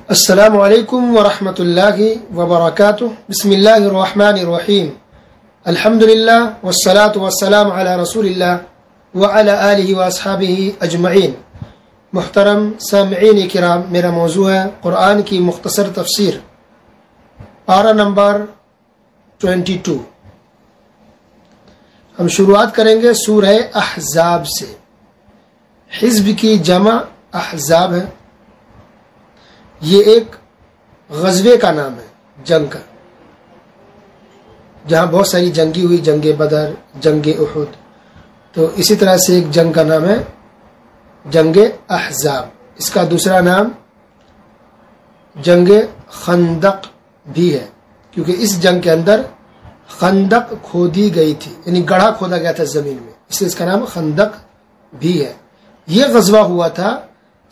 السلام علیکم ورحمۃ اللہ وبرکاتہ. بسم اللہ الرحمن الرحیم. الحمد للہ والصلاة والسلام علی رسول اللہ وعلی آلہ واصحابہ اجمعین. محترم سامعین کرام، میرا موضوع ہے قرآن کی مختصر تفسیر، پارہ نمبر 22. ہم شروعات کریں گے سورہ احزاب سے. حزب کی جمع احزاب ہے. یہ ایک غزوے کا نام ہے، جنگ کا، جہاں بہت ساری جنگی ہوئی، جنگ بدر، جنگ احد. تو اسی طرح سے ایک جنگ کا نام ہے جنگ احزاب. اس کا دوسرا نام جنگ خندق بھی ہے، کیونکہ اس جنگ کے اندر خندق کھودی گئی تھی، یعنی گڑھا کھودا گیا تھا زمین میں، اس لیے اس کا نام خندق بھی ہے. یہ غزوہ ہوا تھا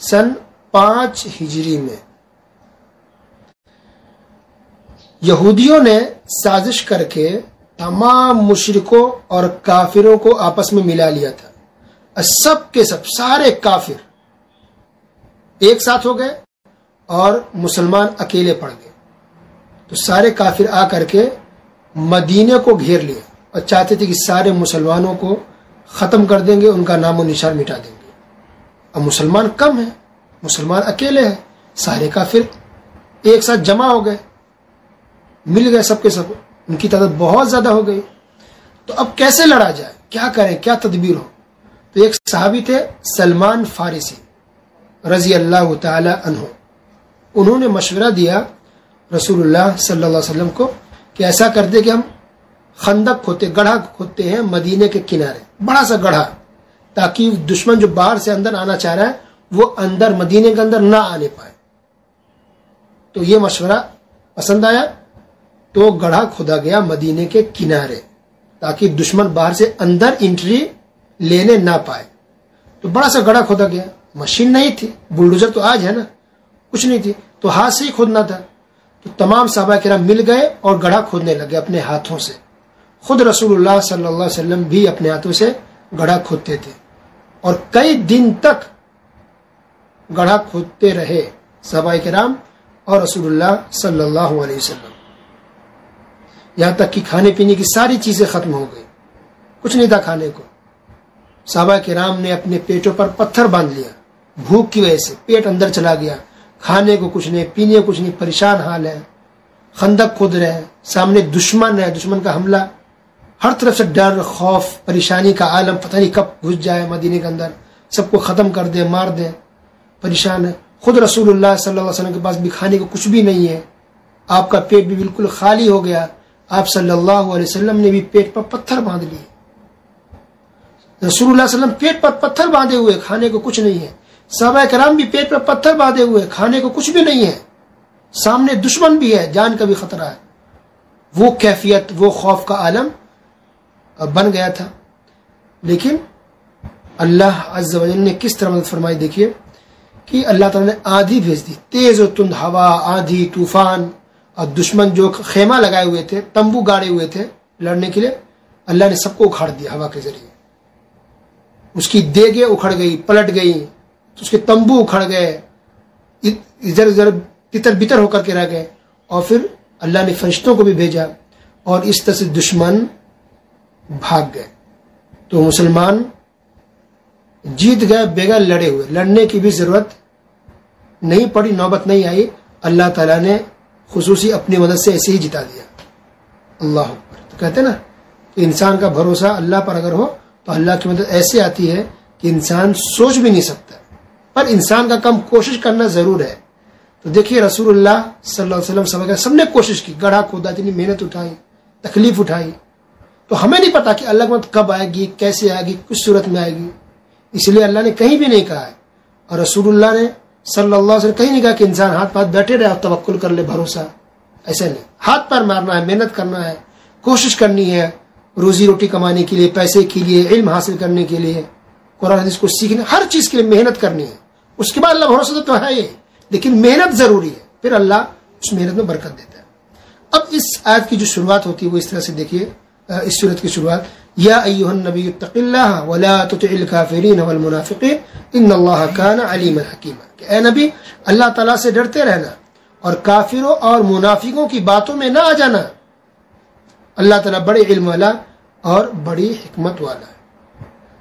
سن 5 ہجری میں. یہودیوں نے سازش کر کے تمام مشرکوں اور کافروں کو آپس میں ملا لیا تھا. سب کے سب سارے کافر ایک ساتھ ہو گئے اور مسلمان اکیلے پڑ گئے. تو سارے کافر آ کر کے مدینے کو گھیر لیا اور چاہتے تھے کہ سارے مسلمانوں کو ختم کر دیں گے، ان کا نام و نشان مٹا دیں گے. اب مسلمان کم ہیں، مسلمان اکیلے ہیں، سارے کافر ایک ساتھ جمع ہو گئے، مل گئے سب کے سب، ان کی تعداد بہت زیادہ ہو گئی. تو اب کیسے لڑا جائے، کیا کریں، کیا تدبیر ہو؟ تو ایک صحابی تھے سلمان فارسی رضی اللہ تعالی عنہ. انہوں نے مشورہ دیا رسول اللہ صلی اللہ علیہ وسلم کو کہ ایسا کر دے کہ ہم خندق کھودتے، گڑھا کھودتے ہیں مدینے کے کنارے، بڑا سا گڑھا، تاکہ دشمن جو باہر سے اندر آنا چاہ رہا ہے وہ اندر مدینے کے اندر نہ آنے پائے. تو یہ مشورہ پسند آیا، تو گڑھا کھودا گیا مدینے کے کنارے تاکہ دشمن باہر سے اندر انٹری لینے نہ پائے. تو بڑا سا گڑھا کھودا گیا. مشین نہیں تھی، بلڈوزر تو آج ہے نا، کچھ نہیں تھی، تو ہاتھ سے ہی کھودنا تھا. تو تمام صحابہ کرام مل گئے اور گڑھا کھودنے لگے اپنے ہاتھوں سے. خود رسول اللہ صلی اللہ علیہ وسلم بھی اپنے ہاتھوں سے گڑھا کھودتے تھے اور کئی دن تک گڑھا کھودتے رہے صحابہ کرام اور رسول اللہ صلی اللہ علیہ وسلم، یہاں تک کہ کھانے پینے کی ساری چیزیں ختم ہو گئی، کچھ نہیں تھا کھانے کو. صحابہ کرام نے اپنے پیٹوں پر پتھر باندھ لیا، بھوک کی وجہ سے پیٹ اندر چلا گیا، کھانے کو کچھ نہیں، پینے کو کچھ نہیں، پریشان حال ہے. خندق کھود رہے ہیں، سامنے دشمن ہے، دشمن کا حملہ، ہر طرف سے ڈر، خوف، پریشانی کا عالم، پتہ نہیں کب گھس جائے مدینے کے اندر، سب کو ختم کر دے، مار دے، پریشان ہے. خود رسول اللہ صلی اللہ علیہ وسلم کے پاس بھی کھانے کو کچھ بھی نہیں ہے، آپ کا پیٹ بھی بالکل خالی ہو گیا. آپ صلی اللہ علیہ وسلم نے بھی پیٹ پر پتھر باندھ لیے. رسول اللہ صلی اللہ علیہ وسلم پیٹ پر پتھر باندھے ہوئے، کھانے کو کچھ نہیں ہے. صحابہ کرام بھی پیٹ پر پتھر باندھے ہوئے، کھانے کو کچھ بھی نہیں ہے، سامنے دشمن بھی ہے، جان کا بھی خطرہ ہے. وہ کیفیت، وہ خوف کا عالم بن گیا تھا. لیکن اللہ عز و جل نے کس طرح مدد فرمائی، دیکھیے کہ اللہ تعالیٰ نے آندھی بھیج دی، تیز و تند ہوا، آندھی، طوفان، اور دشمن جو خیمہ لگائے ہوئے تھے، تمبو گاڑے ہوئے تھے لڑنے کے لیے، اللہ نے سب کو اکھاڑ دیا ہوا کے ذریعے. اس کی دیگیں اکھڑ گئی، پلٹ گئی، اس کے تمبو اکھڑ گئے، ادھر ادھر تتر بتر ہو کر کے رہ گئے. اور پھر اللہ نے فرشتوں کو بھی بھیجا اور اس طرح سے دشمن بھاگ گئے. تو مسلمان جیت گئے بغیر لڑے ہوئے، لڑنے کی بھی ضرورت نہیں پڑی، نوبت نہیں آئی. اللہ تعالیٰ نے خصوصی اپنی مدد سے ایسے ہی جتا دیا. اللہ اکبر. تو کہتے ہیں نا کہ انسان کا بھروسہ اللہ پر اگر ہو تو اللہ کی مدد ایسے آتی ہے کہ انسان سوچ بھی نہیں سکتا، پر انسان کا کم کوشش کرنا ضرور ہے. تو دیکھیے رسول اللہ صلی اللہ علیہ وسلم سب نے کوشش کی، گڑھا کھودا، اتنی محنت اٹھائی، تکلیف اٹھائی. تو ہمیں نہیں پتا کہ اللہ کی مدد کب آئے گی، کیسے آئے گی، کس صورت میں آئے گی. اس لیے اللہ نے کہیں بھی نہیں کہا ہے، اور رسول اللہ نے صلی اللہ علیہ وسلم کہیں نہیں کہا کہ انسان ہاتھ پاس بیٹھے رہے اور توکل کر لے، بھروسہ. ایسا نہیں، ہاتھ پر مارنا ہے، محنت کرنا ہے، کوشش کرنی ہے، روزی روٹی کمانے کے لیے، پیسے کے لیے، علم حاصل کرنے کے لیے، قرآن حدیث کو سیکھنے، ہر چیز کے لیے محنت کرنی ہے. اس کے بعد اللہ بھروسہ تو ہے ہی، لیکن محنت ضروری ہے، پھر اللہ اس محنت میں برکت دیتا ہے. اب اس آیت کی جو شروعات ہوتی ہے وہ اس طرح سے دیکھیے، اس صورت کی شروعات، یا ایھا النبی اتق اللہ ولا تطع الکافرین والمنافقین ان اللہ کان علیما حکیما، کہ اے نبی اللہ تعالیٰ سے ڈرتے رہنا اور کافروں اور منافقوں کی باتوں میں نہ آ جانا. اللہ تعالیٰ بڑے علم والا اور بڑی حکمت والا ہے.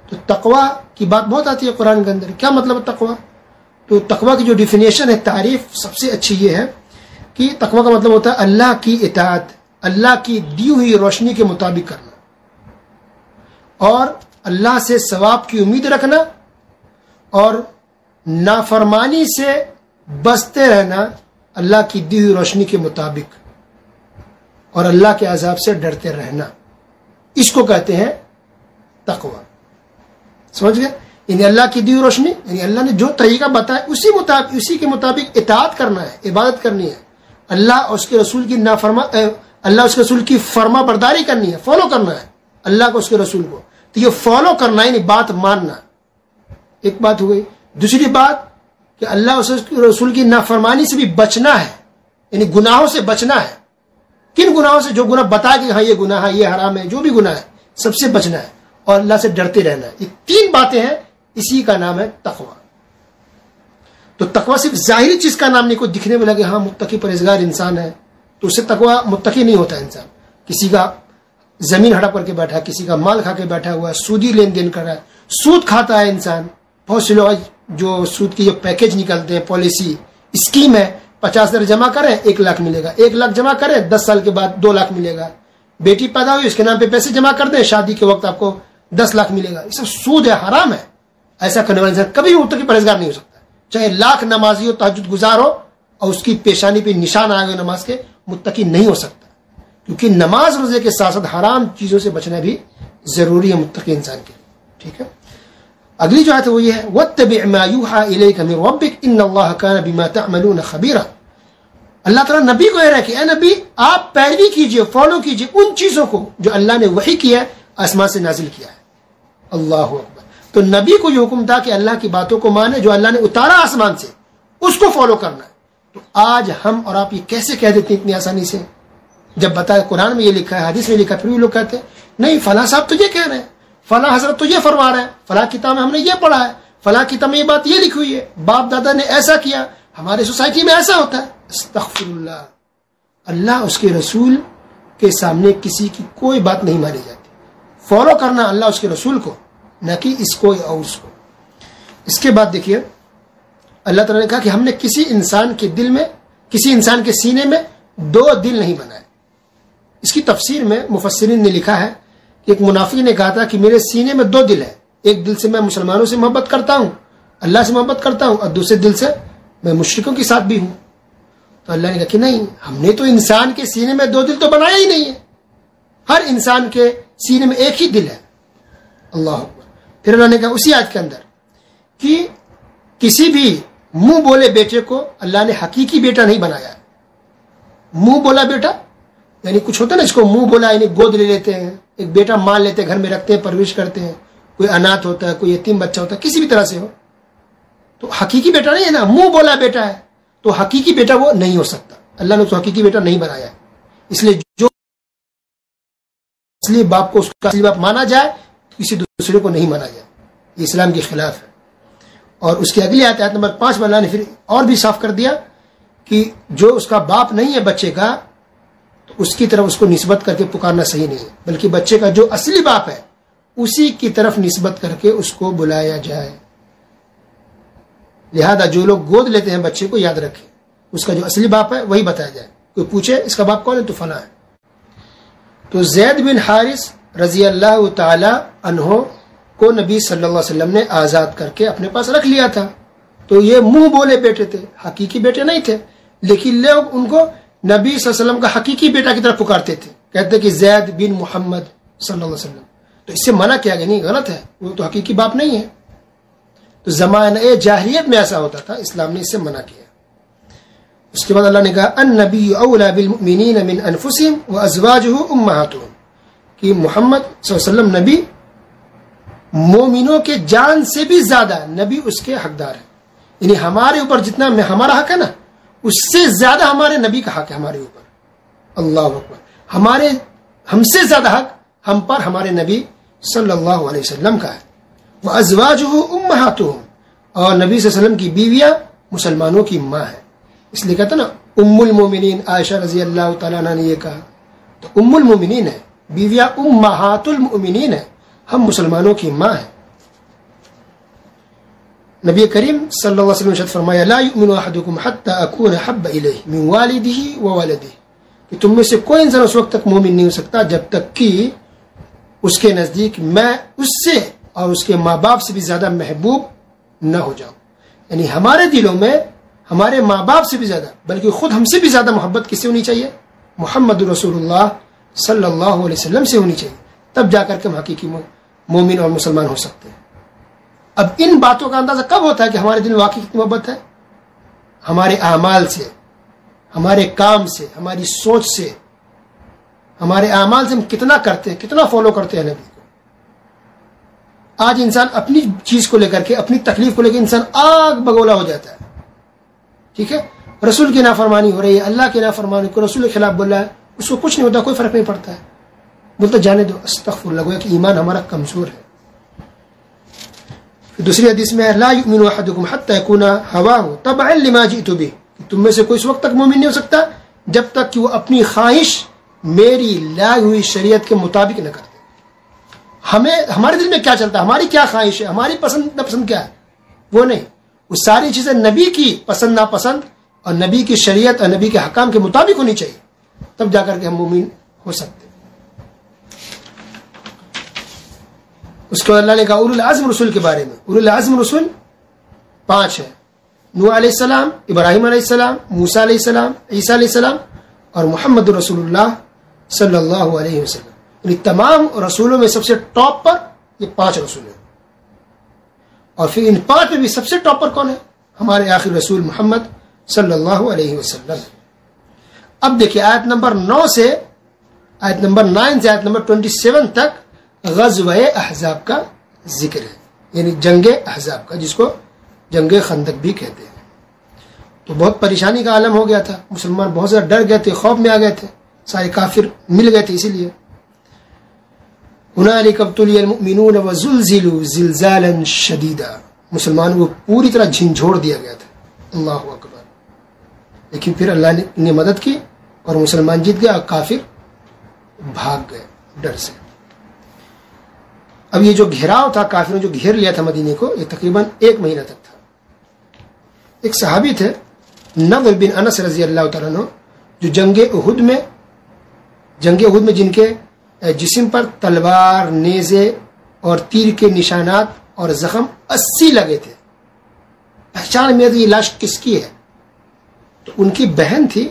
تو تقوی کی بات بہت آتی ہے قرآن کے اندر. کیا مطلب ہے تقوی؟ تو تقوی کی جو ڈیفینیشن ہے، تعریف سب سے اچھی یہ ہے کہ تقوی کا مطلب ہوتا ہے اللہ کی اطاعت، اللہ کی دی ہوئی روشنی کے مطابق کرنا، اور اللہ سے ثواب کی امید رکھنا، اور نافرمانی سے بچتے رہنا اللہ کی دی ہوئی روشنی کے مطابق، اور اللہ کے عذاب سے ڈرتے رہنا. اس کو کہتے ہیں تقوی. سمجھ گئے؟ یعنی اللہ کی دی ہوئی روشنی، یعنی اللہ نے جو طریقہ بتایا اسی کے مطابق اطاعت کرنا ہے، عبادت کرنی ہے. اللہ اور اس کے رسول کی اللہ اس کے رسول کی فرما برداری کرنی ہے، فالو کرنا ہے اللہ کو، اس کے رسول کو. تو یہ فالو کرنا یعنی بات ماننا، ایک بات ہو گئی. دوسری بات کہ اللہ اس کے رسول کی نافرمانی سے بھی بچنا ہے، یعنی گناہوں سے بچنا ہے. کن گناہوں سے؟ جو گناہ بتا کہ ہاں یہ گناہ ہے، یہ حرام ہے، جو بھی گناہ ہے سب سے بچنا ہے، اور اللہ سے ڈرتے رہنا ہے. یہ تین باتیں ہیں، اسی کا نام ہے تقوی. تو تقوی صرف ظاہری چیز کا نام نہیں. کوئی دکھنے میں لگے ہاں متقی پرہیزگار انسان ہے تو اس سے تقوی متقی نہیں ہوتا انسان. کسی کا زمین ہڑپ کر کے بیٹھا ہے، کسی کا مال کھا کے بیٹھا ہوا ہے، سودی لین دین کر رہا ہے، سود کھاتا ہے انسان. بہت سے لوگ جو سود کی جو پیکیج نکلتے ہیں، پالیسی اسکیم ہے، 50,000 جمع کریں 1 لاکھ ملے گا، 1 لاکھ جمع کریں 10 سال کے بعد 2 لاکھ ملے گا. بیٹی پیدا ہوئی اس کے نام پہ پیسے جمع کر دیں، شادی کے وقت آپ کو 10 لاکھ ملے گا. یہ سب سود ہے، حرام ہے. ایسا کرنے والا انسان کبھی بھی متقی پرہیزگار نہیں ہو سکتا. چاہے لاکھ نمازی ہو، تہجد گزار ہو، اور اس کی پیشانی پہ نشان آئے ہوئے نماز کے، متقی نہیں ہو سکتا. کیونکہ نماز روزے کے ساتھ ساتھ حرام چیزوں سے بچنا بھی ضروری ہے متقی انسان کے لیے. ٹھیک ہے. اگلی جو آیت ہے وہ یہ ہے وَاتَّبِعْ مَا يُوحَىٰ إِلَيْكَ مِن رَبِّكَ إِنَّ اللَّهَ كَانَ بِمَا تَعْمَلُونَ خَبِيرًا. اللہ تعالیٰ نبی کو یہ رہا کہ اے نبی آپ پیروی کیجئے، فالو کیجئے ان چیزوں کو جو اللہ نے وحی کیا ہے، آسمان سے نازل کیا ہے. اللہ اکبر. تو نبی کو یہ حکم تھا کہ اللہ کی باتوں کو مانے جو اللہ نے اتارا آسمان سے، اس کو فالو کرنا ہے. تو آج ہم اور آپ یہ کیسے کہہ دیتے ہیں اتنی آسانی سے؟ جب بتایا قرآن میں یہ لکھا ہے، حدیث میں لکھا ہے، پھر بھی لوگ کہتے ہیں نہیں فلاں صاحب تو یہ کہہ رہے ہیں، فلاں حضرت تو یہ فرما رہے ہیں، فلاں کتاب میں ہم نے یہ پڑھا ہے، فلاں کتاب میں یہ بات یہ لکھی ہوئی ہے، باپ دادا نے ایسا کیا، ہمارے سوسائٹی میں ایسا ہوتا ہے. استغفر اللہ. اللہ اس کے رسول کے سامنے کسی کی کوئی بات نہیں مانی جاتی. فالو کرنا اللہ اس کے رسول کو، نہ کہ اس کو یا اس کو. اس کے بعد دیکھیے اللہ تعالیٰ نے کہا کہ ہم نے کسی انسان کے دل میں، کسی انسان کے سینے میں 2 دل نہیں بنائے. اس کی تفسیر میں مفسرین نے لکھا ہے کہ ایک منافق نے کہا تھا کہ میرے سینے میں 2 دل ہیں. ایک دل سے میں مسلمانوں سے محبت کرتا ہوں، اللہ سے محبت کرتا ہوں، اور دوسرے دل سے میں مشرکوں کے ساتھ بھی ہوں. تو اللہ نے کہا کہ نہیں، ہم نے تو انسان کے سینے میں 2 دل تو بنایا ہی نہیں ہے. ہر انسان کے سینے میں ایک ہی دل ہے. اللہ اکبر. پھر اللہ نے کہا اسی آیت کے اندر کہ کسی بھی منہ بولے بیٹے کو اللہ نے حقیقی بیٹا نہیں بنایا. منہ بولا بیٹا یعنی کچھ ہوتا ہے نا، اس کو منہ بولا یعنی گود لے لیتے ہیں، ایک بیٹا مان لیتے ہیں، گھر میں رکھتے ہیں، پرورش کرتے ہیں. کوئی اناتھ ہوتا ہے، کوئی یتیم بچہ ہوتا ہے، کسی بھی طرح سے ہو، تو حقیقی بیٹا نہیں ہے نا، منہ بولا بیٹا ہے. تو حقیقی بیٹا وہ نہیں ہو سکتا. اللہ نے اس کو حقیقی بیٹا نہیں بنایا. اس لیے جو اصلی باپ کو اس کا اصلی باپ مانا جائے، کسی دوسرے کو نہیں مانا جائے. یہ اسلام کے خلاف ہے. اور اس کی اگلی آیت نمبر 5 میں اللہ نے پھر اور بھی صاف کر دیا کہ جو اس کا باپ نہیں ہے بچے کا، تو اس کی طرف اس کو نسبت کر کے پکارنا صحیح نہیں ہے، بلکہ بچے کا جو اصلی باپ ہے اسی کی طرف نسبت کر کے اس کو بلایا جائے. لہذا جو لوگ گود لیتے ہیں بچے کو، یاد رکھیں اس کا جو اصلی باپ ہے وہی بتایا جائے. کوئی پوچھے اس کا باپ کون ہے تو فلاں ہے. تو زید بن حارث رضی اللہ تعالی عنہ کو نبی صلی اللہ علیہ وسلم نے آزاد کر کے اپنے پاس رکھ لیا تھا. تو یہ منہ بولے بیٹے تھے، حقیقی بیٹے نہیں تھے، لیکن لوگ ان کو نبی صلی اللہ علیہ وسلم کا حقیقی بیٹا کی طرف پکارتے تھے، کہتے کہ زید بن محمد صلی اللہ علیہ وسلم. تو اس سے منع کیا گیا نہیں، غلط ہے، وہ تو حقیقی باپ نہیں ہے. تو زمانہ جاہلیت میں ایسا ہوتا تھا، اسلام نے اس سے منع کیا. اس کے بعد اللہ نے کہا النبی اولی بالمؤمنین من انفسہم وازواجہ امہاتہم، کہ محمد صلی اللہ علیہ وسلم نبی مومنوں کے جان سے بھی زیادہ نبی اس کے حقدار ہے. یعنی ہمارے اوپر جتنا ہمارا حق ہے نا، اس سے زیادہ ہمارے نبی کا حق ہے ہمارے اوپر. اللہ اکبر. ہم سے زیادہ حق ہم پر ہمارے نبی صلی اللہ علیہ وسلم کا ہے. وازواجہ امہاتہم، اور نبی صلی اللہ علیہ وسلم کی بیویاں مسلمانوں کی ماں ہے. اس لیے کہتے ہیں نا ام المومنین عائشہ رضی اللہ تعالیٰ عنہ نے یہ کہا. تو ام المومنین ہے, بیویاں امہات المؤمنین ہیں, ہم مسلمانوں کی ماں ہیں. نبی کریم صلی اللہ علیہ وسلم نے فرمایا لا یؤمن احدکم حتی اکون احب الیہ من والدہ وولدہ, کہ تم میں سے کوئی انسان اس وقت تک مومن نہیں ہو سکتا جب تک کہ اس کے نزدیک میں اس سے اور اس کے ماں باپ سے بھی زیادہ محبوب نہ ہو جاؤں. یعنی ہمارے دلوں میں ہمارے ماں باپ سے بھی زیادہ بلکہ خود ہم سے بھی زیادہ محبت کس سے ہونی چاہیے؟ محمد رسول اللہ صلی اللہ علیہ وسلم سے ہونی چاہیے. تب جا کر کے ہم حقیقی مومن اور مسلمان ہو سکتے ہیں. اب ان باتوں کا اندازہ کب ہوتا ہے کہ ہمارے دل میں واقعی کتنی محبت ہے؟ ہمارے اعمال سے, ہمارے کام سے, ہماری سوچ سے, ہمارے اعمال سے ہم کتنا کرتے ہیں, کتنا فالو کرتے ہیں نبی کو. آج انسان اپنی چیز کو لے کر کے, اپنی تکلیف کو لے کے انسان آگ بگولا ہو جاتا ہے. ٹھیک ہے, رسول کی نافرمانی ہو رہی ہے, اللہ کی نافرمانی کو رسول کے خلاف بول رہا ہے, اس کو کچھ نہیں ہوتا, کوئی فرق نہیں پڑتا ہے, بولتا جانے دو, استغفر اللہ, گویا کہ ایمان ہمارا کمزور ہے. دوسری حدیث میں لا یؤمن احدکم حتی یکون ہواہ تبعا لما جئت بہ, تم میں سے کوئی اس وقت تک مومن نہیں ہو سکتا جب تک کہ وہ اپنی خواہش میری لائی ہوئی شریعت کے مطابق نہ کرتے. ہمارے دل میں کیا چلتا ہے, ہماری کیا خواہش ہے, ہماری پسند ناپسند کیا ہے, وہ نہیں. وہ ساری چیزیں نبی کی پسند ناپسند اور نبی کی شریعت اور نبی کے حکام کے مطابق ہونی چاہیے, تب جا کر کے ہم مومن ہو سکتے. اس کو اللہ نے کہا اولو العزم رسول کے بارے میں. اولو العزم رسول 5 ہے, نوح علیہ السلام, ابراہیم علیہ السلام, موسیٰ علیہ السلام, عیسیٰ علیہ السلام اور محمد رسول اللہ صلی اللہ علیہ وسلم. یعنی تمام رسولوں میں سب سے ٹاپ پر یہ 5 رسول ہیں. اور پھر ان 5 میں بھی سب سے ٹاپ پر کون ہے؟ ہمارے آخر رسول محمد صلی اللہ علیہ وسلم. اب دیکھیے آیت نمبر 9 سے آیت نمبر 9 سے آیت نمبر 27 تک غزوہ احزاب کا ذکر ہے, یعنی جنگ احزاب کا, جس کو جنگ خندق بھی کہتے ہیں. تو بہت پریشانی کا عالم ہو گیا تھا, مسلمان بہت زیادہ ڈر گئے تھے, خوف میں آ گئے تھے, سارے کافر مل گئے تھے. اسی لیے هنالک ابتلی المؤمنون وزلزلوا زلزالا شدیدا, مسلمانوں کو پوری طرح جھنجھوڑ دیا گیا تھا. اللہ اکبر. لیکن پھر اللہ نے انہیں مدد کی اور مسلمان جیت گئے اور کافر بھاگ گئے ڈر سے. اب یہ جو گھیراؤ تھا, کافروں جو گھیر لیا تھا مدینے کو, یہ تقریباً 1 مہینہ تک تھا. ایک صحابی تھے نضر بن انس رضی اللہ تعالیٰ عنہ, جو جنگ احد میں جن کے جسم پر تلوار, نیزے اور تیر کے نشانات اور زخم 80 لگے تھے. پہچان میں یہ لاش کس کی ہے؟ تو ان کی بہن تھی,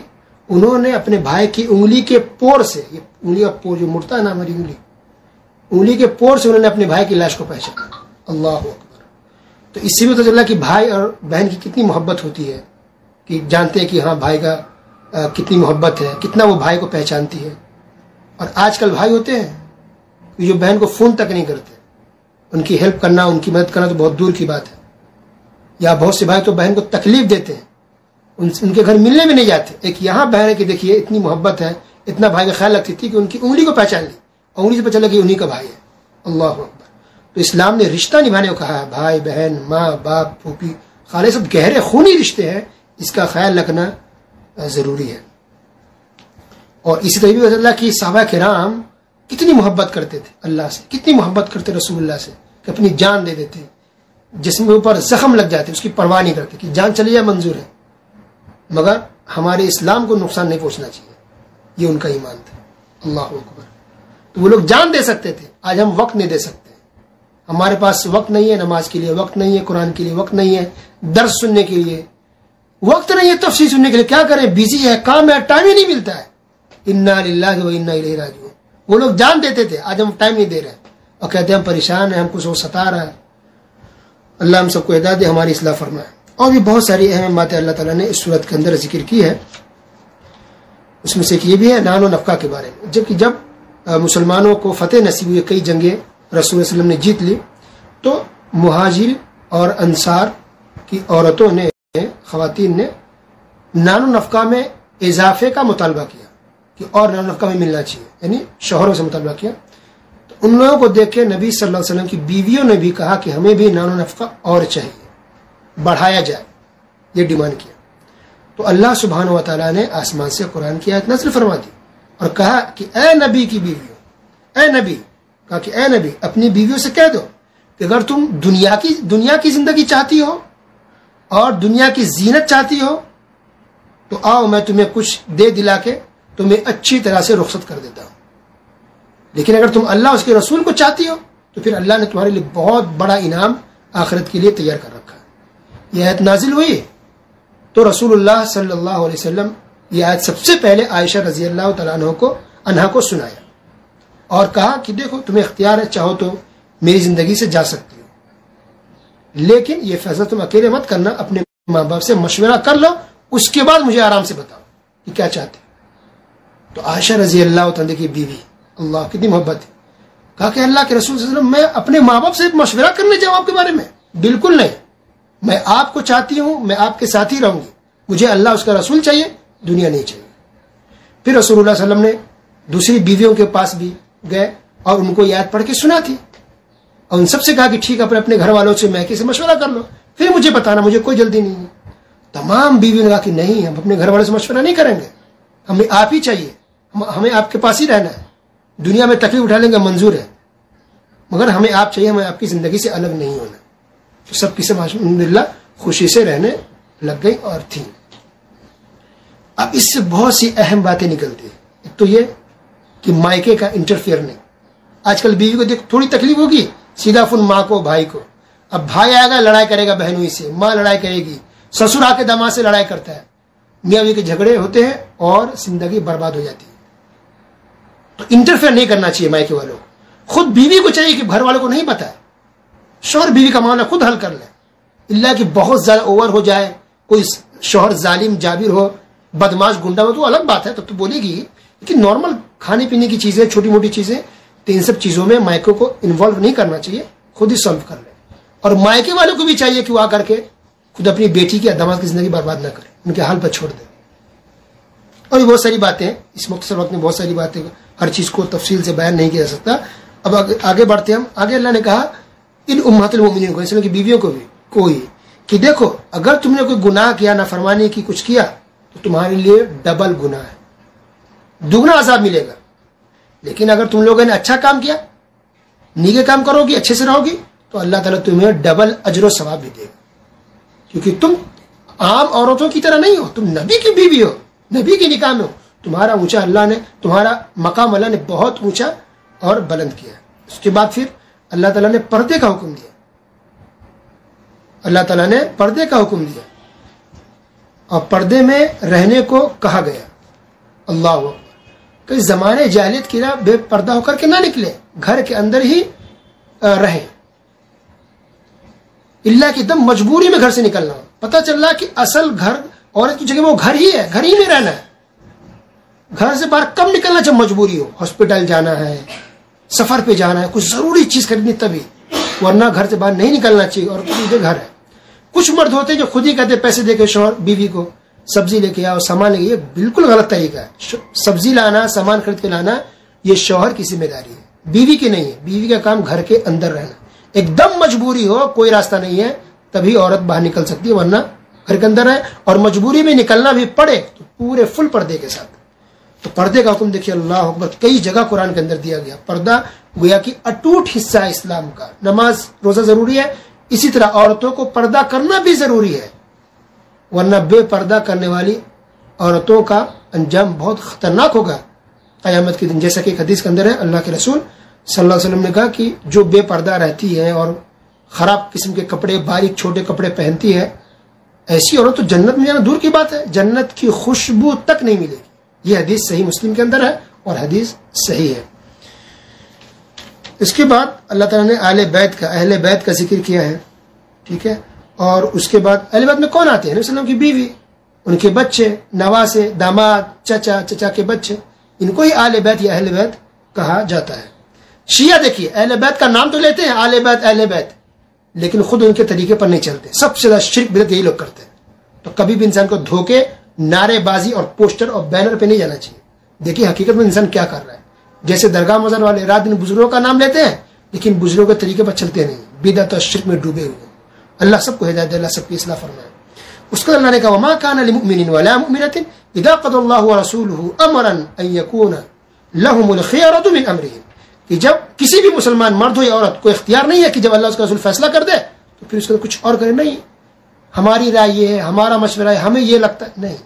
انہوں نے اپنے بھائی کی انگلی کے پور سے, یہ انگلی کا پور جو مڑتا ہے نا ہماری انگلی کے پور سے انہوں نے اپنے بھائی کی لاش کو پہچانا. اللہ اکبر. تو اس سے بھی پتہ چلا کہ بھائی اور بہن کی کتنی محبت ہوتی ہے, کہ جانتے ہیں کہ ہاں بھائی کا کتنی محبت ہے, کتنا وہ بھائی کو پہچانتی ہے. اور آج کل بھائی ہوتے ہیں جو بہن کو فون تک نہیں کرتے, ان کی ہیلپ کرنا, ان کی مدد کرنا تو بہت دور کی بات ہے. یا بہت سے بھائی تو بہن کو تکلیف دیتے ہیں, ان کے گھر ملنے بھی نہیں جاتے. ایک یہاں بہن ہے کہ دیکھیے اتنی محبت ہے, اتنا بھائی کا خیال رکھتی تھی کہ ان کی انگلی کو پہچان لی, انگلی سے پتہ چلا کہ انہی کا بھائی ہے. اللہ اکبر. تو اسلام نے رشتہ نبھانے کو کہا ہے, بھائی بہن, ماں باپ, پھوپھی, خالے, سب گہرے خونی رشتے ہیں, اس کا خیال رکھنا ضروری ہے. اور اسی طرح بھی اللہ کی صحابہ کرام کتنی محبت کرتے تھے اللہ سے, کتنی محبت کرتے رسول اللہ سے, کہ اپنی جان دے دیتے, جسم کے اوپر زخم لگ جاتے اس کی پرواہ نہیں کرتے, کہ جان چلی جائے منظور ہے, مگر ہمارے اسلام کو نقصان نہیں پہنچنا چاہیے. یہ ان کا ایمان تھا. اللہ اکبر. تو وہ لوگ جان دے سکتے تھے, آج ہم وقت نہیں دے سکتے. ہمارے پاس وقت نہیں ہے, نماز کے لیے وقت نہیں ہے, قرآن کے لیے وقت نہیں ہے, درس سننے کے لیے وقت نہیں ہے, تفسیر سننے کے لیے. کیا کریں, بزی ہے, کام ہے, ٹائم ہی نہیں ملتا ہے. انا للہ و انا الیہ راجعون. وہ لوگ جان دیتے تھے, آج ہم ٹائم نہیں دے رہے اور کہتے ہیں ہم پریشان ہیں, ہم کو سو ستا رہا ہے. اللہ ہم سب کو ہدایت دے, ہماری اصلاح فرمائے. اور بھی بہت ساری اہم باتیں اللہ تعالیٰ نے اس صورت کے اندر ذکر کی ہے. اس میں سے یہ بھی ہے نان و نفقہ کے بارے میں. جب مسلمانوں کو فتح نصیب ہوئی, کئی جنگیں رسول اللہ علیہ وسلم نے جیت لی, تو مہاجر اور انصار کی عورتوں نے, خواتین نے نان و نفقہ میں اضافے کا مطالبہ کیا کہ اور نان و نفقہ میں ملنا چاہیے, یعنی شوہروں سے مطالبہ کیا. تو ان لوگوں کو دیکھ کے نبی صلی اللہ علیہ وسلم کی بیویوں نے بھی کہا کہ ہمیں بھی نان و نفقہ اور چاہیے, بڑھایا جائے, یہ ڈیمانڈ کیا. تو اللہ سبحانہ و تعالیٰ نے آسمان سے قرآن کی آیت نازل فرما دی اور کہا کہ اے نبی کی بیویوں، اے نبی، کہا کہ اے نبی اپنی بیویوں سے کہہ دو کہ اگر تم دنیا کی زندگی چاہتی ہو اور دنیا کی زینت چاہتی ہو تو آؤ میں تمہیں کچھ دے دلا کے تمہیں اچھی طرح سے رخصت کر دیتا ہوں، لیکن اگر تم اللہ اس کے رسول کو چاہتی ہو تو پھر اللہ نے تمہارے لیے بہت بڑا انعام آخرت کے لیے تیار کر رکھا ہے۔ یہ آیت نازل ہوئی تو رسول اللہ صلی اللہ علیہ وسلم یہ آیت سب سے پہلے عائشہ رضی اللہ تعالیٰ عنہا کو سنایا اور کہا کہ دیکھو تمہیں اختیار ہے، چاہو تو میری زندگی سے جا سکتی ہو، لیکن یہ فیصلہ تم اکیلے مت کرنا، اپنے ماں باپ سے مشورہ کر لو، اس کے بعد مجھے آرام سے بتاؤ کہ کیا چاہتے ہو۔ تو عائشہ رضی اللہ تعالیٰ کی بیوی، اللہ کتنی محبت ہے، کہا کہ اللہ کے رسول صلی اللہ علیہ وسلم میں اپنے ماں باپ سے مشورہ کرنے جاؤں آپ کے بارے میں؟ بالکل نہیں، میں آپ کو چاہتی ہوں، میں آپ کے ساتھ ہی رہوں گی، مجھے اللہ اس کا رسول چاہیے، دنیا نہیں چاہیے۔ پھر رسول اللہ صلی اللہ علیہ وسلم نے دوسری بیویوں کے پاس بھی گئے اور ان کو یہ آیت پڑھ کے سنا تھی اور ان سب سے کہا کہ ٹھیک ہے اپنے گھر والوں سے میکے سے مشورہ کر لو، پھر مجھے بتانا، مجھے کوئی جلدی نہیں ہے۔ تمام بیویوں نے کہا کہ نہیں، ہم اپنے گھر والوں سے مشورہ نہیں کریں گے، ہمیں آپ ہی چاہیے، ہمیں آپ کے پاس ہی رہنا ہے، دنیا میں تکلیف اٹھا لیں گے منظور ہے، مگر ہمیں آپ چاہیے، ہمیں آپ کی زندگی سے الگ نہیں ہونا۔ تو سب کی سب الحمدللہ خوشی سے رہنے لگ گئی اور تھیں۔ اب اس سے بہت سی اہم باتیں نکلتی ہیں۔ ایک تو یہ کہ مائکے کا انٹرفیئر نہیں، آج کل بیوی کو دیکھ تھوڑی تکلیف ہوگی سیدھا فون ماں کو، بھائی کو، اب بھائی آئے گا لڑائی کرے گا بہنوئی سے، ماں لڑائی کرے گی، سسر آ کے داماد سے لڑائی کرتا ہے، میاں بیوی کے جھگڑے ہوتے ہیں اور زندگی برباد ہو جاتی ہے۔ تو انٹرفیئر نہیں کرنا چاہیے مائکے والوں کو، خود بیوی کو چاہیے کہ گھر والوں کو نہیں پتا ہے، شوہر بیوی کا معاملہ خود حل کر لے، اللہ کہ بہت زیادہ اوور ہو جائے، کوئی شوہر ظالم جابر ہو، بدماش گنڈا ہو تو الگ بات ہے، تب تو بولے گی، لیکن نارمل کھانے پینے کی چیزیں، چھوٹی موٹی چیزیں، تو ان سب چیزوں میں مائکوں کو انوالو نہیں کرنا چاہیے، خود ہی سالو کر لے۔ اور مائکے والوں کو بھی چاہیے کہ وہ آ کر کے خود اپنی بیٹی کی یا داماد کی زندگی برباد نہ کرے، ان کے حال پر چھوڑ دے۔ اور یہ بہت ساری باتیں ہیں، اس مختصر وقت میں بہت ساری باتیں، ہر چیز کو تفصیل سے بیان نہیں کیا جا سکتا۔ اب آگے بڑھتے ہیں ہم، آگے اللہ نے کہا ان امہات المومنین کو، اس کی بیویوں کو بھی کوئی کہ دیکھو اگر تم نے کوئی گناہ کیا، نافرمانی کی، کچھ کیا تو تمہارے لیے ڈبل گناہ ہے، دگنا عذاب ملے گا، لیکن اگر تم لوگوں نے اچھا کام کیا، نیکے کام کرو گی، اچھے سے رہو گی تو اللہ تعالیٰ تمہیں ڈبل اجر و ثواب بھی دے گا، کیونکہ تم عام عورتوں کی طرح نہیں ہو، تم نبی کی بیوی ہو، نبی کی نکاح میں ہو، تمہارا اونچا اللہ نے، تمہارا مقام اللہ نے بہت اونچا اور بلند کیا ہے۔ اس کے بعد پھر اللہ تعالیٰ نے پردے کا حکم دیا، اللہ تعالیٰ نے پردے کا حکم دیا اور پردے میں رہنے کو کہا گیا۔ اللہ اکبر، کہ زمانے جاہلیت کی طرح بے پردہ ہو کر کے نہ نکلے، گھر کے اندر ہی رہیں، اللہ کی دم مجبوری میں گھر سے نکلنا ہو، پتہ چل رہا کہ اصل گھر عورت کی جگہ وہ گھر ہی ہے، گھر ہی میں رہنا ہے، گھر سے باہر کم نکلنا جب مجبوری ہو، ہاسپٹل جانا ہے، سفر پہ جانا ہے، کچھ ضروری چیز خریدنی تبھی، ورنہ گھر سے باہر نہیں نکلنا چاہیے، اور گھر ہے۔ کچھ مرد ہوتے ہیں جو خود ہی کہتے پیسے دے کے شوہر بیوی کو سبزی لے کے آؤ، سامان لے کے، یہ بالکل غلط طریقہ ہے۔ سبزی لانا، سامان خرید کے لانا یہ شوہر کی ذمہ داری ہے، بیوی کی نہیں ہے۔ بیوی کا کام گھر کے اندر رہنا، ایک دم مجبوری ہو، کوئی راستہ نہیں ہے، تبھی عورت باہر نکل سکتی ہے، ورنہ گھر کے اندر ہے، اور مجبوری میں نکلنا بھی پڑے تو پورے فل پردے کے ساتھ۔ تو پردے کا حکم دیکھیے اللہ اکبر، کئی جگہ قرآن کے اندر دیا گیا۔ پردہ گویا کہ اٹوٹ حصہ ہے اسلام کا۔ نماز روزہ ضروری ہے، اسی طرح عورتوں کو پردہ کرنا بھی ضروری ہے، ورنہ بے پردہ کرنے والی عورتوں کا انجام بہت خطرناک ہوگا قیامت کے دن۔ جیسا کہ ایک حدیث کے اندر ہے، اللہ کے رسول صلی اللہ علیہ وسلم نے کہا کہ جو بے پردہ رہتی ہے اور خراب قسم کے کپڑے، باریک چھوٹے کپڑے پہنتی ہے، ایسی عورت تو جنت میں جانا دور کی بات ہے، جنت کی خوشبو تک نہیں ملے گی۔ یہ حدیث صحیح مسلم کے اندر ہے اور حدیث صحیح ہے۔ اس کے بعد اللہ تعالیٰ نے اہل بیت کا ذکر کیا ہے، ٹھیک ہے، اور اس کے بعد اہل بیت میں کون آتے ہیں؟ نبی صلی اللہ علیہ وسلم کی بیوی، ان کے بچے، نواسے، داماد، چچا کے بچے، ان کو ہی اہل بیت یا اہل بیت کہا جاتا ہے۔ شیعہ دیکھیے اہل بیت کا نام تو لیتے ہیں اہل بیت، لیکن خود ان کے طریقے پر نہیں چلتے، سب سے زیادہ شرک بدعت یہی لوگ کرتے ہیں۔ تو کبھی بھی انسان کو دھوکے، نعرے بازی اور پوسٹر اور بینر پہ نہیں جانا چاہیے۔ دیکھیے حقیقت میں انسان کیا کر رہا ہے۔ جیسے درگاہ مزار والے رات دن بزرگوں کا نام لیتے ہیں، لیکن بزرگوں کے طریقے پر چلتے نہیں، بدعت اور شرک میں ڈوبے ہوئے۔ اللہ سب کو ہدایت دے، اللہ سب کی اصلاح فرمائے۔ اس کو اللہ نے کہا وما کان للمؤمن ولا مؤمنۃ اذا قضى الله ورسوله امرا ان يكون لهم الخيرة من امرهم، کہ جب کسی بھی مسلمان مرد ہو یا عورت کو اختیار نہیں ہے کہ جب اللہ اس کا رسول فیصلہ کر دے تو پھر اس کو کچھ اور کرے، نہیں ہماری رائے یہ ہے، ہمارا مشورہ ہے، ہمیں یہ لگتا ہے، نہیں،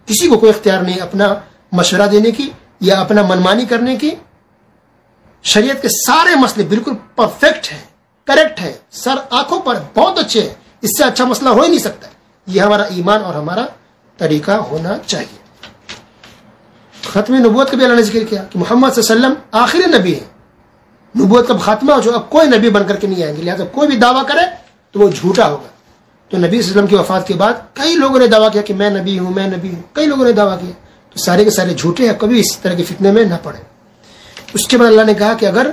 کسی کو کوئی اختیار نہیں اپنا مشورہ دینے کی یا اپنا منمانی کرنے کی۔ شریعت کے سارے مسئلے بالکل پرفیکٹ ہیں، کریکٹ ہے، سر آنکھوں پر بہت اچھے ہیں، اس سے اچھا مسئلہ ہو ہی نہیں سکتا، یہ ہمارا ایمان اور ہمارا طریقہ ہونا چاہیے۔ ختم نبوت کا بھی اللہ نے ذکر کیا کہ محمد صلی اللہ علیہ وسلم آخری نبی ہے، نبوت کا خاتمہ ہو جو اب کوئی نبی بن کر کے نہیں آئیں گے، لہٰذا کوئی بھی دعویٰ کرے تو وہ جھوٹا ہوگا۔ تو نبی صلی اللہ علیہ وسلم کی وفات کے بعد کئی لوگوں نے دعویٰ کیا کہ میں نبی ہوں، میں نبی ہوں، کئی لوگوں نے دعویٰ کیا، تو سارے کے سارے جھوٹے ہیں، کبھی اس طرح کے فتنے میں نہ پڑے۔ اس کے بعد اللہ نے کہا کہ اگر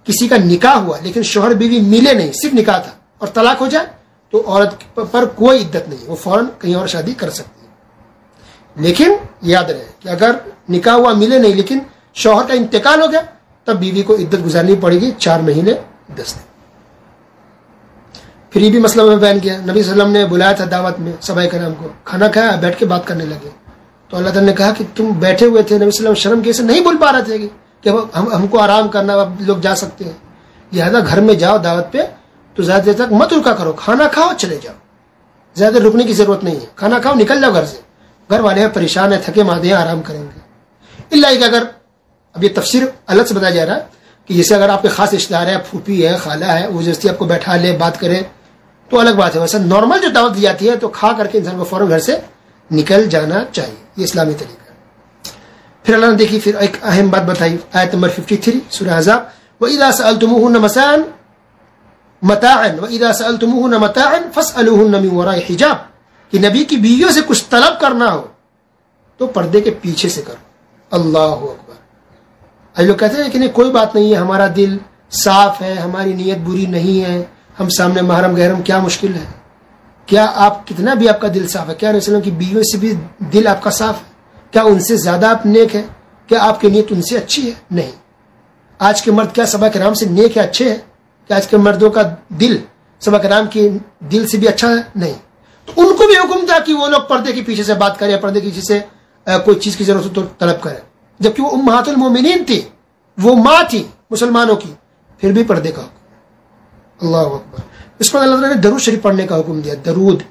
کسی کا نکاح ہوا لیکن شوہر بیوی ملے نہیں، صرف نکاح تھا اور طلاق ہو جائے تو عورت پر کوئی عدت نہیں، وہ فوراً کہیں اور شادی کر سکتی ہے۔ لیکن یاد رہے کہ اگر نکاح ہوا ملے نہیں لیکن شوہر کا انتقال ہو گیا تب بیوی کو عدت گزارنی پڑے گی 4 مہینے 10 دن۔ پھر یہ بھی مسئلہ میں بیان کیا، نبی صلی اللہ علیہ وسلم نے بلایا تھا دعوت میں صحابہ کرام کو، کھانا کھایا، بیٹھ کے بات کرنے لگے، تو اللہ تعالیٰ نے کہا کہ تم بیٹھے ہوئے تھے، نبی صلی اللہ علیہ وسلم شرم کیسے نہیں بول پا رہے تھے کہ ہم کو آرام کرنا، اب لوگ جا سکتے ہیں، لہٰذا گھر میں جاؤ دعوت پہ تو زیادہ دیر تک مت رکا کرو، کھانا کھاؤ چلے جاؤ، زیادہ رکنے کی ضرورت نہیں ہے، کھانا کھاؤ نکل جاؤ گھر سے، گھر والے ہیں پریشان ہیں، تھکے مادے ہیں، آرام کریں گے۔ اللہ کہ اگر اب یہ تفسیر الگ سے بتایا جا رہا ہے کہ جیسے اگر آپ کے خاص رشتہ دار ہے، پھوپھی ہے، خالہ ہے، وہ جیسے آپ کو بیٹھا لے بات کرے تو الگ بات ہے، ویسے نارمل جو دعوت دی جاتی ہے تو کھا کر کے انسان کو فوراً گھر سے نکل جانا چاہیے، یہ اسلامی طریقہ ہے۔ پھر اللہ نے دیکھی پھر ایک اہم بات بتائی، آیت نمبر 53 سورہ احزاب، وَإِذَا سَأَلْتُمُوهُنَّ مَتَاعًا وَإِذَا سَأَلْتُمُوهُنَّ مَتَاعًا فَاسْأَلُوهُنَّ مِنْ وَرَاءِ حِجَابٍ، کہ نبی کی بیویوں سے کچھ طلب کرنا ہو تو پردے کے پیچھے سے کرو۔ اللہ اکبر۔ اب لوگ کہتے ہیں کہ نہیں کوئی بات نہیں ہے، ہمارا دل صاف ہے، ہماری نیت بری نہیں ہے، ہم سامنے محرم گہرم کیا مشکل ہے؟ کیا آپ کتنا بھی آپ کا دل صاف ہے، کیا نبی صلی اللہ علیہ وسلم کی بیویوں سے بھی دل آپ کا صاف ہے؟ کیا ان سے زیادہ آپ نیک ہے؟ کیا آپ کی نیت ان سے اچھی ہے؟ نہیں۔ آج کے مرد کیا صحابہ کرام سے نیک ہے، اچھے ہیں؟ کیا آج کے مردوں کا دل صحابہ کرام کے دل سے بھی اچھا ہے؟ نہیں۔ تو ان کو بھی حکم تھا کہ وہ لوگ پردے کے پیچھے سے بات کریں، پردے کے پیچھے سے کوئی چیز کی ضرورت ہو تو طلب کریں، جبکہ وہ امہات المومنین تھی، وہ ماں تھی مسلمانوں کی، پھر بھی پردے کا حکم۔ اللہ اکبر۔ اس پر اللہ تعالیٰ نے درود شریف پڑھنے کا حکم دیا، درود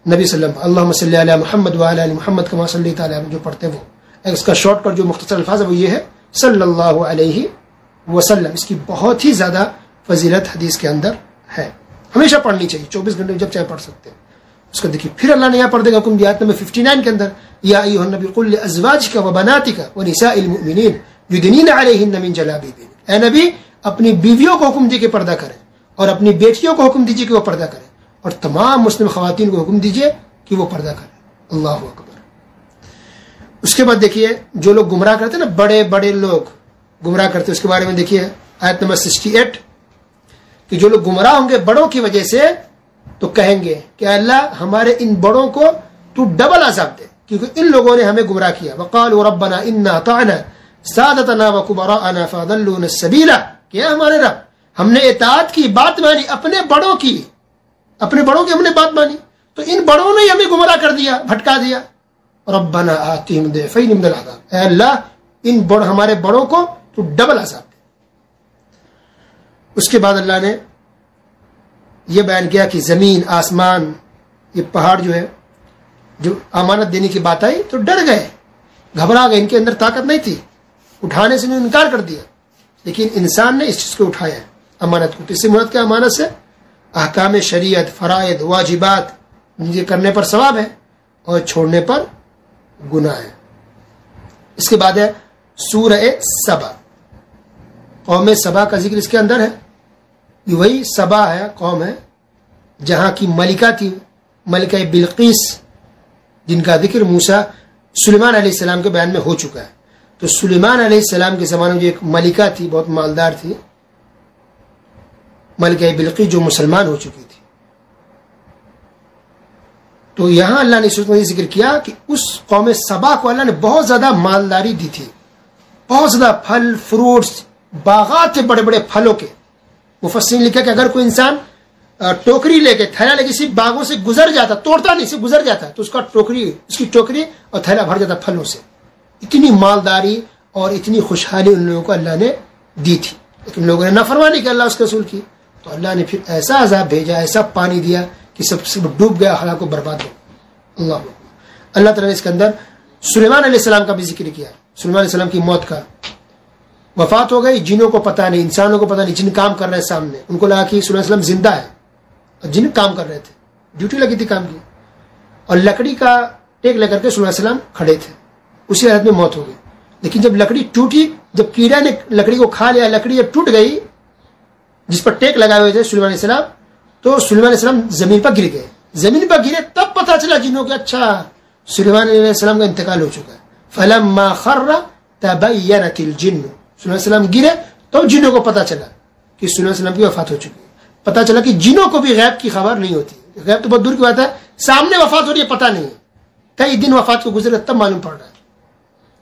نبی صلی اللہ علیہ وسلم، اللہم صلی علی محمد وعلی آل محمد کما صلیت علی، جو پڑھتے ہیں وہ، اس کا شارٹ کٹ جو مختصر الفاظ ہے وہ یہ ہے صلی اللہ علیہ وسلم۔ اس کی بہت ہی زیادہ فضیلت حدیث کے اندر ہے، ہمیشہ پڑھنی چاہیے، 24 گھنٹے جب چاہے پڑھ سکتے ہیں۔ اس کو دیکھیے پھر اللہ نے یہاں پردے کا حکم دیا، آیت نمبر 59 کے اندر، یا ایھا النبی قل لازواجک وبناتک ونساء المؤمنین یدنین علیہن من جلابیبہن، اے نبی اپنی بیویوں کو حکم دیجیے کہ پردہ کریں، اور اپنی بیٹیوں کو حکم دیجیے کہ وہ پردہ کریں، اور تمام مسلم خواتین کو حکم دیجیے کہ وہ پردہ کریں۔ اللہ اکبر۔ اس کے بعد دیکھیے جو لوگ گمراہ کرتے ہیں نا، بڑے بڑے لوگ گمراہ کرتے ہیں، اس کے بارے میں دیکھیے آیت نمبر 68 کہ جو لوگ گمراہ ہوں گے بڑوں کی وجہ سے تو کہیں گے کہ اللہ ہمارے ان بڑوں کو تو ڈبل عذاب دے، کیونکہ ان لوگوں نے ہمیں گمراہ کیا۔ وقالوا ربنا انا اطعنا سادتنا وكبراءنا فاضلونا السبيل، کہ ہمارے رب ہم نے اطاعت کی، بات مانی، اپنے بڑوں کی ہم نے بات مانی تو ان بڑوں نے ہمیں گمراہ کر دیا، بھٹکا دیا۔ ربنا آتهم ضعفين من العذاب، اے اللہ ان ہمارے بڑوں کو تو ڈبل عذاب دے۔ اس کے بعد اللہ نے یہ بیان کیا کہ زمین، آسمان، یہ پہاڑ جو ہے، جو امانت دینے کی بات آئی تو ڈر گئے، گھبرا گئے، ان کے اندر طاقت نہیں تھی، اٹھانے سے انکار کر دیا، لیکن انسان نے اس چیز کو اٹھایا امانت کو۔ تو اس سے مراد کیا امانت سے؟ احکام شریعت، فرائض، واجبات، یہ کرنے پر ثواب ہے اور چھوڑنے پر گناہ ہے۔ اس کے بعد ہے سورہ سبا، قوم سبا کا ذکر اس کے اندر ہے۔ یہ وہی سبا ہے، قوم ہے جہاں کی ملکہ تھی، ملکہ بلقیس، جن کا ذکر موسیٰ سلیمان علیہ السلام کے بیان میں ہو چکا ہے۔ تو سلیمان علیہ السلام کے زمانے میں جو ایک ملکہ تھی، بہت مالدار تھی، ملکہ بلقیس، جو مسلمان ہو چکی تھی۔ تو یہاں اللہ نے اس میں ذکر کیا کہ اس قوم سبا کو اللہ نے بہت زیادہ مالداری دی تھی، بہت زیادہ پھل فروٹس، باغات تھے بڑے بڑے پھلوں کے۔ مفسرین لکھا کہ اگر کوئی انسان ٹوکری لے کے تھیلا لے کے صرف باغوں سے گزر جاتا, توڑتا نہیں, صرف گزر جاتا, تو اس کی ٹوکری اور تھیلا بھر جاتا پھلوں سے. اتنی مالداری اور اتنی خوشحالی ان لوگوں کو اللہ نے دی تھی. لیکن لوگوں نے نافرمانی کی اللہ اس کے رسول کی, تو اللہ نے پھر ایسا عذاب بھیجا, ایسا پانی دیا کہ سب ڈوب گیا, ہلاک و برباد ہو. اللہ تعالیٰ نے اس کے اندر سلیمان علیہ السلام کا بھی ذکر کیا. سلیمان علیہ السلام کی موت کا, وفات ہو گئی, جنوں کو پتہ نہیں, انسانوں کو پتہ نہیں, جن کام کر رہے ہیں سامنے, ان کو لگا کہ سلیمان علیہ السلام زندہ ہے, اور جن کام کر رہے تھے, ڈیوٹی لگی تھی کام کی, اور لکڑی کا ٹیک لے کر کے سلیمان علیہ السلام کھڑے تھے, اسی حالت میں موت ہو گئی. لیکن جب لکڑی ٹوٹی, جب کیڑا نے لکڑی کو کھا لیا, لکڑی جب ٹوٹ گئی جس پر ٹیک لگائے ہوئے تھے سلیمان علیہ السلام, تو سلیمان علیہ السلام زمین پر گر گئے. زمین پر گرے تب پتہ چلا جنوں کہ اچھا سلیمان علیہ السلام کا انتقال ہو چکا ہے. فلما خر تبینت الجن, سلیمان علیہ السلام گرے تو جنوں کو پتہ چلا کہ سلیمان علیہ السلام کی وفات ہو چکی ہے. پتہ چلا کہ جنوں کو بھی غیب کی خبر نہیں ہوتی, غیب تو بہت دور کی بات ہے, سامنے وفات ہو رہی ہے پتہ نہیں ہے, کئی دن وفات کو گزرے تب معلوم پڑ رہا ہے.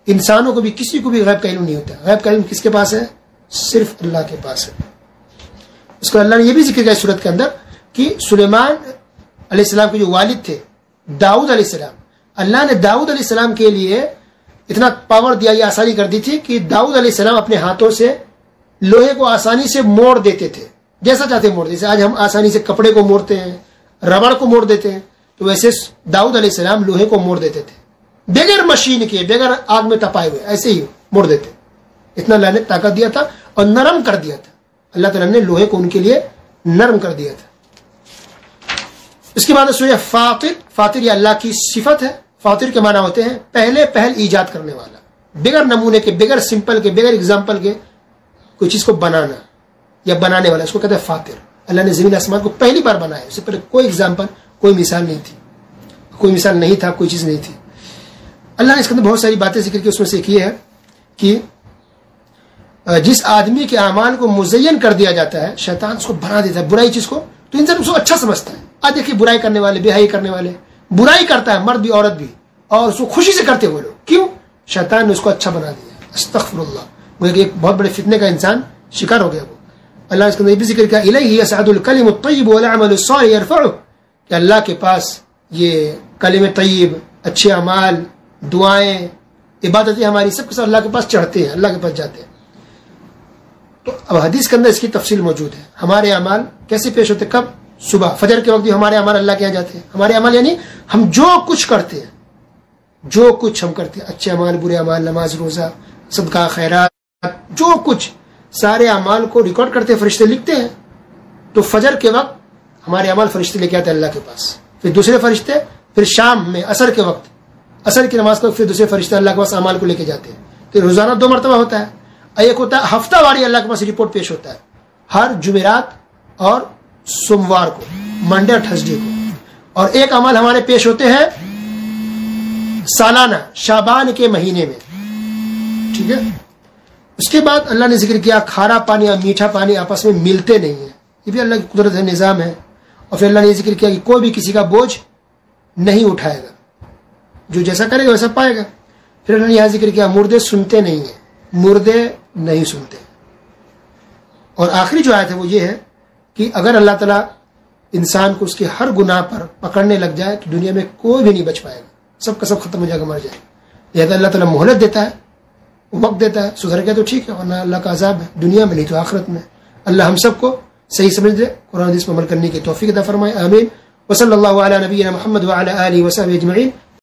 انسانوں کو بھی کسی کو بھی غیب کا علم نہیں ہوتا. غیب کا علم کس کے پاس ہے؟ صرف اللہ کے پاس ہے. اس کو اللہ نے یہ بھی ذکر کیا سورت کے اندر کہ سلیمان علیہ السلام کے جو والد تھے داؤد علیہ السلام, اللہ نے داؤد علیہ السلام کے لیے اتنا پاور دیا, یہ آسانی کر دی تھی کہ داؤد علیہ السلام اپنے ہاتھوں سے لوہے کو آسانی سے موڑ دیتے تھے, جیسا چاہتے موڑ. جیسے آج ہم آسانی سے کپڑے کو موڑتے ہیں, ربڑ کو موڑ دیتے ہیں, تو ویسے داؤد علیہ السلام لوہے کو موڑ دیتے تھے, بغیر مشین کے, بغیر آگ میں تپائے ہوئے, ایسے ہی موڑ دیتے. اتنا اللہ نے طاقت دیا تھا اور نرم کر دیا تھا. اللہ تعالیٰ نے لوہے کو ان کے لیے نرم کر دیا تھا. اس کے بعد سورہ فاطر. فاطر یہ اللہ کی صفت ہے. فاطر کے معنی ہوتے ہیں پہل ایجاد کرنے والا, بغیر نمونے کے, بغیر سمپل کے, بغیر اگزامپل کے کوئی چیز کو بنانا یا بنانے والا, اس کو کہتے ہیں فاطر. اللہ نے زمین آسمان کو پہلی بار بنایا, اس سے پہلے کوئی اگزامپل, کوئی مثال نہیں تھی, کوئی مثال نہیں تھا, کوئی چیز نہیں تھی. اللہ نے اس کے اندر بہت ساری باتیں ذکر کی. اس میں سے ایک یہ ہے کہ جس آدمی کے اعمال کو مزین کر دیا جاتا ہے, شیطان اس کو بنا دیتا ہے برائی چیز کو, تو انسان اس کو اچھا سمجھتا ہے. آج دیکھیے برائی کرنے والے, بے حیائی کرنے والے, برائی کرتا ہے مرد بھی عورت بھی, اور اس کو خوشی سے کرتے ہوئے لوگ. کیوں؟ شیطان نے اس کو اچھا بنا دیا. استغفر اللہ, وہ ایک بہت بڑے فتنے کا انسان شکار ہو گیا. وہ اللہ نے اس کے اندر یہ بھی ذکر کیا, الیہ یصعد الکلم الطیب والعمل الصالح یرفعہ, کہ اللہ کے پاس یہ کلم طیب, اچھے اعمال, دعائیں, عبادتیں ہماری سب کے ساتھ اللہ کے پاس چڑھتے ہیں, اللہ کے پاس جاتے ہیں. تو اب حدیث کے اندر اس کی تفصیل موجود ہے. ہمارے اعمال کیسے پیش ہوتے, کب؟ صبح فجر کے وقت بھی ہمارے اعمال اللہ کے یہاں جاتے ہیں. ہمارے اعمال یعنی ہم جو کچھ کرتے ہیں, جو کچھ ہم کرتے ہیں, اچھے اعمال, برے اعمال, نماز, روزہ, صدقہ, خیرات, جو کچھ, سارے اعمال کو ریکارڈ کرتے ہیں, فرشتے لکھتے ہیں. تو فجر کے وقت ہمارے اعمال فرشتے لے کے آتے ہیں اللہ کے پاس. پھر دوسرے فرشتے پھر شام میں عصر کے وقت, عصر کی نماز کو پھر دوسرے فرشتے اللہ کے پاس اعمال کو لے کے جاتے ہیں. تو روزانہ 2 مرتبہ ہوتا ہے. ایک ہوتا ہے ہفتہ واری اللہ کے پاس رپورٹ پیش ہوتا ہے, ہر جمعرات اور سوموار کو, منڈے اور تھرسڈے کو. اور ایک عمل ہمارے پیش ہوتے ہیں سالانہ شعبان کے مہینے میں. ٹھیک ہے. اس کے بعد اللہ نے ذکر کیا کھارا پانی اور میٹھا پانی آپس میں ملتے نہیں ہیں, یہ بھی اللہ کی قدرت ہے, نظام ہے. اور پھر اللہ نے یہ ذکر کیا کہ کوئی بھی کسی کا بوجھ نہیں اٹھائے گا, جو جیسا کرے گا ویسا پائے گا. پھر اللہ نے یہاں ذکر کیا مردے سنتے نہیں ہیں, مردے نہیں سنتے. اور آخری جو آیت ہے وہ یہ ہے کہ اگر اللہ تعالیٰ انسان کو اس کے ہر گناہ پر پکڑنے لگ جائے تو دنیا میں کوئی بھی نہیں بچ پائے گا, سب کا سب ختم ہو جائے گا, مر جائے گا. لہٰذا اللہ تعالیٰ مہلت دیتا ہے, وقت دیتا ہے, سدھر گیا تو ٹھیک ہے, ورنہ اللہ کا عذاب ہے دنیا میں نہیں تو آخرت میں. اللہ ہم سب کو صحیح سمجھ دے, قرآن حدیث پر عمل کرنے کی توفیق عطا فرمائے. آمین. وصلی اللہ علی نبینا محمد وعلی آلہ وصحبہ اجمعین.